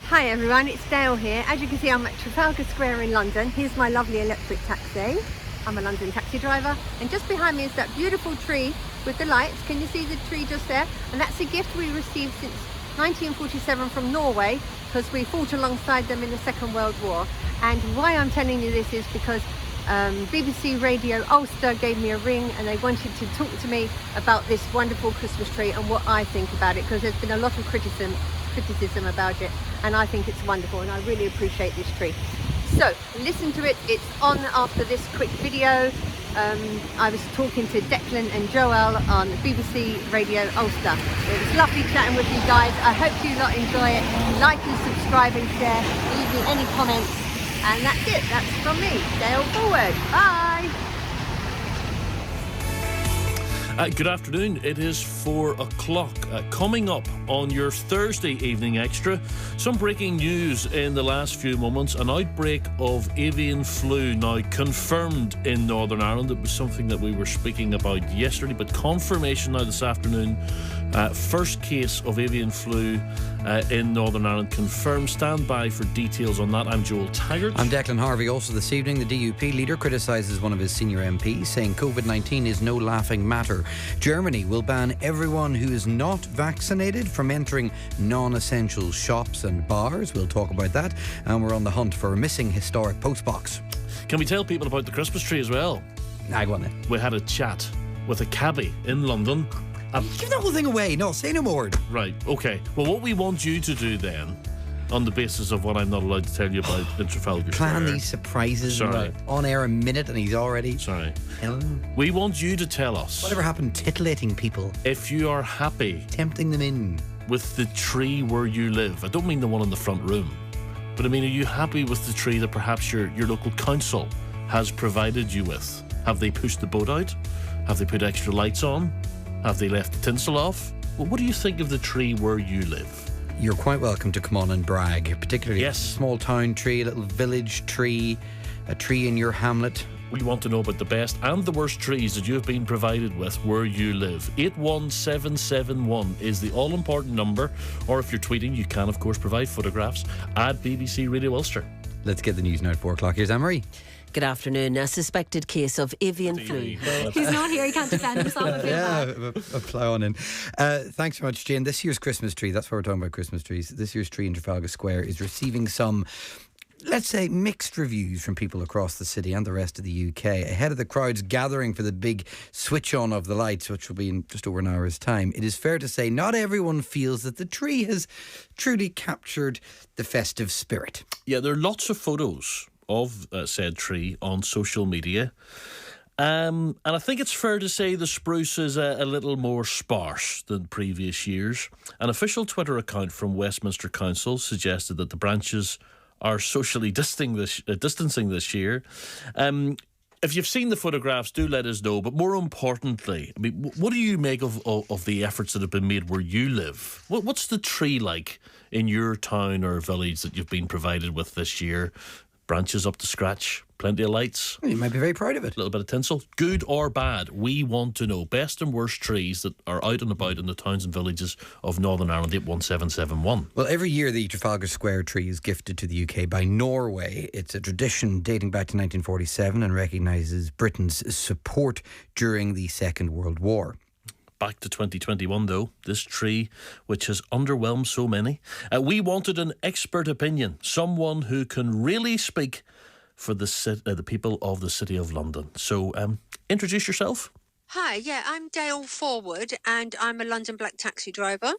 Hi everyone, it's Dale here. As you can see, I'm at Trafalgar Square in London. Here's my lovely electric taxi. I'm a London taxi driver. And just behind me is that beautiful tree with the lights. Can you see the tree just there? And that's a gift we received since 1947 from Norway, because we fought alongside them in the Second World War. And why I'm telling you this is because BBC Radio Ulster gave me a ring and they wanted to talk to me about this wonderful Christmas tree and what I think about it, because there's been a lot of criticism about it, and I think it's wonderful and I really appreciate this tree. So listen to it. It's on after this quick video. I was talking to Declan and Joel on BBC Radio Ulster. It was lovely chatting with you guys. I hope you lot enjoy it. Like and subscribe and share. Leave me any comments. And that's it. That's from me, Dale Forwood. Bye. Good afternoon. It is 4 o'clock. Coming up on your Thursday evening extra, some breaking news in the last few moments. An outbreak of avian flu now confirmed in Northern Ireland. It was something that we were speaking about yesterday, but confirmation now this afternoon. First case of avian flu in Northern Ireland confirmed. Stand by for details on that. I'm Joel Taggart. I'm Declan Harvey. Also this evening, the DUP leader criticises one of his senior MPs, saying COVID-19 is no laughing matter. Germany will ban everyone who is not vaccinated from entering non-essential shops and bars. We'll talk about that. And we're on the hunt for a missing historic postbox. Can we tell people about the Christmas tree as well? Go on then. We had a chat with a cabbie in London. Give the whole thing away. No, say no more. Right, okay. Well, what we want you to do then, on the basis of what I'm not allowed to tell you about in Trafalgar Square. Plan these surprises. Sorry. On air a minute and he's already... Sorry. We want you to tell us... Whatever happened titillating people? If you are happy... Tempting them in. ...with the tree where you live. I don't mean the one in the front room. But I mean, are you happy with the tree that perhaps your local council has provided you with? Have they pushed the boat out? Have they put extra lights on? Have they left the tinsel off? Well, what do you think of the tree where you live? You're quite welcome to come on and brag, particularly yes. A small town tree, a little village tree, a tree in your hamlet. We want to know about the best and the worst trees that you've been provided with where you live. 81771 is the all-important number, or if you're tweeting, you can, of course, provide photographs at BBC Radio Ulster. Let's get the news now at 4 o'clock. Here's Anne-Marie. Good afternoon. A suspected case of avian flu. He's not here, he can't defend himself. A plough on in. Thanks very much, Jane. This year's Christmas tree, that's why we're talking about Christmas trees. This year's tree in Trafalgar Square is receiving some, let's say, mixed reviews from people across the city and the rest of the UK ahead of the crowds gathering for the big switch on of the lights, which will be in just over an hour's time. It is fair to say not everyone feels that the tree has truly captured the festive spirit. Yeah, there are lots of photos of said tree on social media. And I think it's fair to say the spruce is a little more sparse than previous years. An official Twitter account from Westminster Council suggested that the branches are socially distancing this year. If you've seen the photographs, do let us know. But more importantly, I mean, what do you make of the efforts that have been made where you live? What's the tree like in your town or village that you've been provided with this year? Branches up to scratch, plenty of lights. You might be very proud of it. A little bit of tinsel. Good or bad, we want to know. Best and worst trees that are out and about in the towns and villages of Northern Ireland. 81771. Well, every year the Trafalgar Square tree is gifted to the UK by Norway. It's a tradition dating back to 1947 and recognises Britain's support during the Second World War. Back to 2021 though, this tree which has underwhelmed so many. We wanted an expert opinion, someone who can really speak for the people of the City of London. So introduce yourself. Hi, I'm Dale Forwood and I'm a London black taxi driver.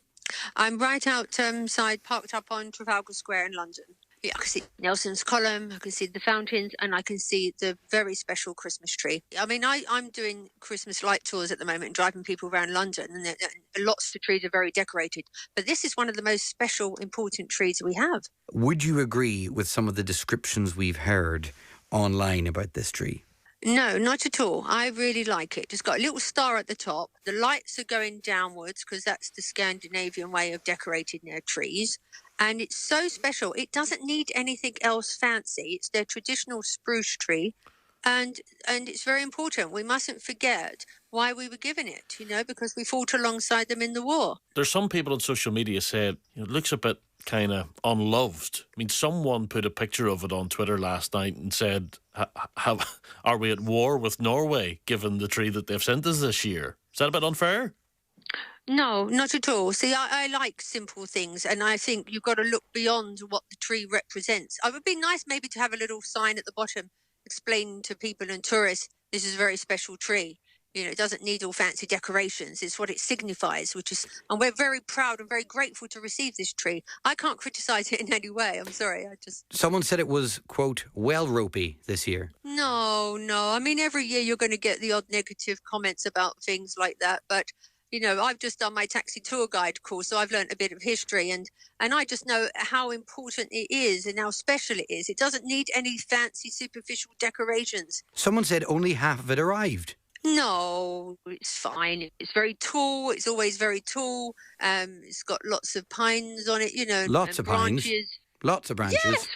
I'm right outside, parked up on Trafalgar Square in London. Yeah, I can see Nelson's column, I can see the fountains, and I can see the very special Christmas tree. I mean, I'm doing Christmas light tours at the moment, driving people around London, and lots of the trees are very decorated. But this is one of the most special, important trees we have. Would you agree with some of the descriptions we've heard online about this tree? No, not at all. I really like it. It's got a little star at the top. The lights are going downwards because that's the Scandinavian way of decorating their trees. And it's so special. It doesn't need anything else fancy. It's their traditional spruce tree. And it's very important. We mustn't forget why we were given it, because we fought alongside them in the war. There's some people on social media said, it looks a bit kind of unloved. I mean, someone put a picture of it on Twitter last night and said, are we at war with Norway, given the tree that they've sent us this year? Is that a bit unfair? No, not at all. See, I like simple things, and I think you've got to look beyond what the tree represents. It would be nice maybe to have a little sign at the bottom explaining to people and tourists, this is a very special tree. It doesn't need all fancy decorations. It's what it signifies, and we're very proud and very grateful to receive this tree. I can't criticise it in any way. I'm sorry. Someone said it was, quote, well ropey this year. No. I mean, every year you're going to get the odd negative comments about things like that, but I've just done my taxi tour guide course, so I've learnt a bit of history, and I just know how important it is and how special it is. It doesn't need any fancy, superficial decorations. Someone said only half of it arrived. No, it's fine. It's very tall. It's always very tall. It's got lots of pines on it, Lots of branches. pines. Lots of branches. Yes,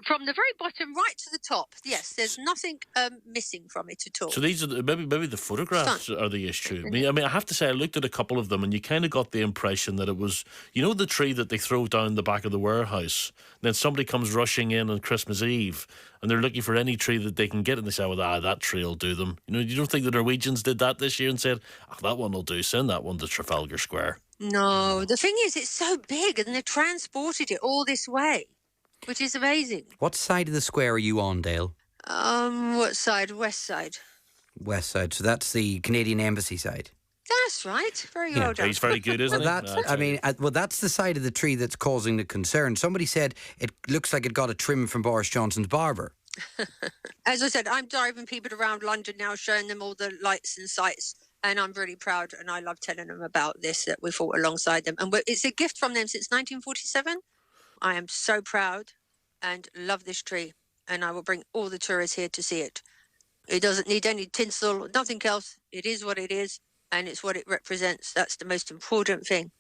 from the very bottom right to the top. Yes, there's nothing missing from it at all. So these are maybe the photographs are the issue. I mean, I have to say, I looked at a couple of them, and you kind of got the impression that it was, the tree that they throw down the back of the warehouse. And then somebody comes rushing in on Christmas Eve, and they're looking for any tree that they can get, and they say, "Well, that tree will do them." You don't think the Norwegians did that this year and said, "That one will do. Send that one to Trafalgar Square." No, the thing is, it's so big, and they transported it all this way, which is amazing. What side of the square are you on, Dale? What side? West side. West side. So that's the Canadian Embassy side. That's right. Very well done. He's very good, isn't he? That's the side of the tree that's causing the concern. Somebody said it looks like it got a trim from Boris Johnson's barber. As I said, I'm driving people around London now, showing them all the lights and sights, and I'm really proud, and I love telling them about this, that we fought alongside them. And it's a gift from them since 1947. I am so proud and love this tree, and I will bring all the tourists here to see it. It doesn't need any tinsel, nothing else. It is what it is, and it's what it represents. That's the most important thing.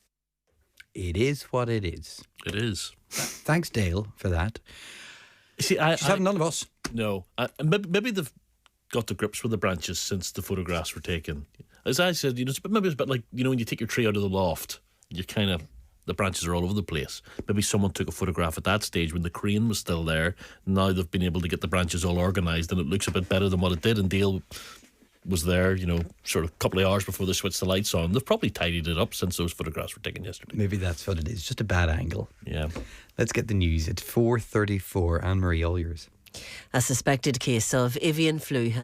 It is what it is. It is. Thanks, Dale, for that. See, She's having none of us. No. Maybe they've got to grips with the branches since the photographs were taken. As I said, maybe it's a bit like, when you take your tree out of the loft, the branches are all over the place. Maybe someone took a photograph at that stage when the crane was still there. Now they've been able to get the branches all organised, and it looks a bit better than what it did. And Dale was there, sort of a couple of hours before they switched the lights on. They've probably tidied it up since those photographs were taken yesterday. Maybe that's what it is. Just a bad angle. Yeah. Let's get the news. It's 4:34. Anne-Marie, all yours. A suspected case of avian flu